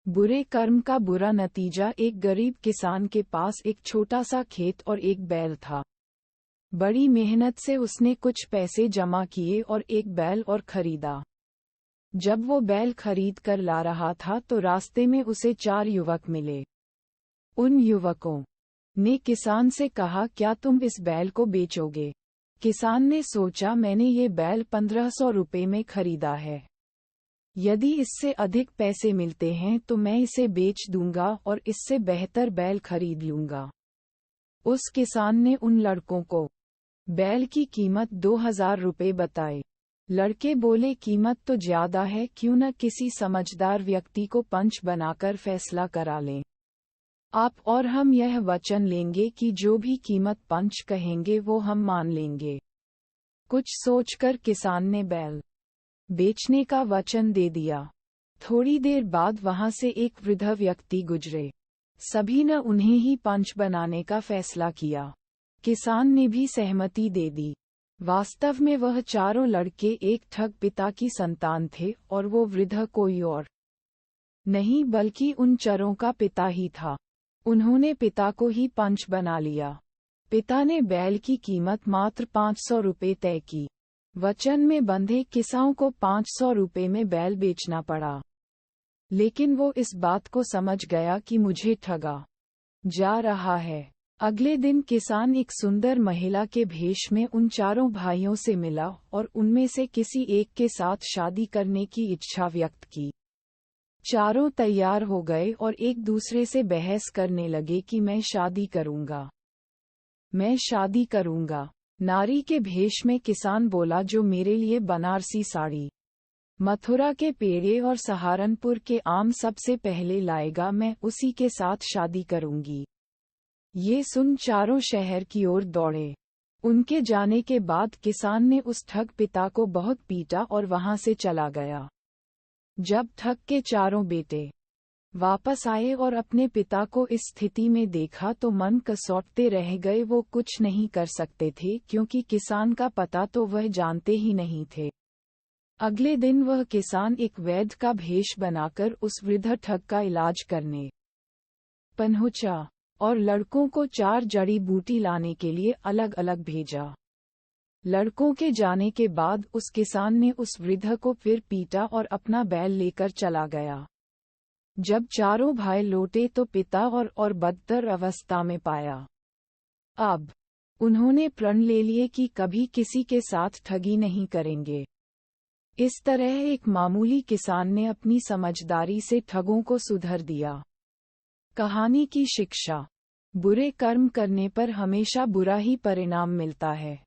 बुरे कर्म का बुरा नतीजा। एक गरीब किसान के पास एक छोटा सा खेत और एक बैल था। बड़ी मेहनत से उसने कुछ पैसे जमा किए और एक बैल और खरीदा। जब वो बैल खरीद कर ला रहा था तो रास्ते में उसे 4 युवक मिले। उन युवकों ने किसान से कहा, क्या तुम इस बैल को बेचोगे? किसान ने सोचा, मैंने ये बैल 1500 रुपये में खरीदा है। यदि इससे अधिक पैसे मिलते हैं तो मैं इसे बेच दूंगा और इससे बेहतर बैल खरीद लूंगा। उस किसान ने उन लड़कों को बैल की कीमत 2000 रुपये बताए। लड़के बोले, कीमत तो ज्यादा है, क्यों न किसी समझदार व्यक्ति को पंच बनाकर फैसला करा लें। आप और हम यह वचन लेंगे कि जो भी कीमत पंच कहेंगे वो हम मान लेंगे। कुछ सोचकर किसान ने बैल बेचने का वचन दे दिया। थोड़ी देर बाद वहां से एक वृद्ध व्यक्ति गुजरे। सभी ने उन्हें ही पंच बनाने का फैसला किया। किसान ने भी सहमति दे दी। वास्तव में वह चारों लड़के एक ठग पिता की संतान थे और वो वृद्ध कोई और नहीं बल्कि उन चरों का पिता ही था। उन्होंने पिता को ही पंच बना लिया। पिता ने बैल की कीमत मात्र 500 रुपये तय की। वचन में बंधे किसान को 500 रुपये में बैल बेचना पड़ा। लेकिन वो इस बात को समझ गया कि मुझे ठगा जा रहा है। अगले दिन किसान एक सुंदर महिला के भेष में उन चारों भाइयों से मिला और उनमें से किसी एक के साथ शादी करने की इच्छा व्यक्त की। चारों तैयार हो गए और एक दूसरे से बहस करने लगे कि मैं शादी करूंगा, मैं शादी करूंगा। नारी के भेष में किसान बोला, जो मेरे लिए बनारसी साड़ी, मथुरा के पेड़े और सहारनपुर के आम सबसे पहले लाएगा, मैं उसी के साथ शादी करूंगी। ये सुन चारों शहर की ओर दौड़े। उनके जाने के बाद किसान ने उस ठग पिता को बहुत पीटा और वहां से चला गया। जब ठग के चारों बेटे वापस आए और अपने पिता को इस स्थिति में देखा तो मन कसौटते रह गए। वो कुछ नहीं कर सकते थे क्योंकि किसान का पता तो वह जानते ही नहीं थे। अगले दिन वह किसान एक वैद्य का भेष बनाकर उस वृद्ध ठग का इलाज करने पहुंचा और लड़कों को 4 जड़ी बूटी लाने के लिए अलग अलग भेजा। लड़कों के जाने के बाद उस किसान ने उस वृद्ध को फिर पीटा और अपना बैल लेकर चला गया। जब चारों भाई लौटे तो पिता और बदतर अवस्था में पाया। अब उन्होंने प्रण ले लिए कि कभी किसी के साथ ठगी नहीं करेंगे। इस तरह एक मामूली किसान ने अपनी समझदारी से ठगों को सुधार दिया। कहानी की शिक्षा: बुरे कर्म करने पर हमेशा बुरा ही परिणाम मिलता है।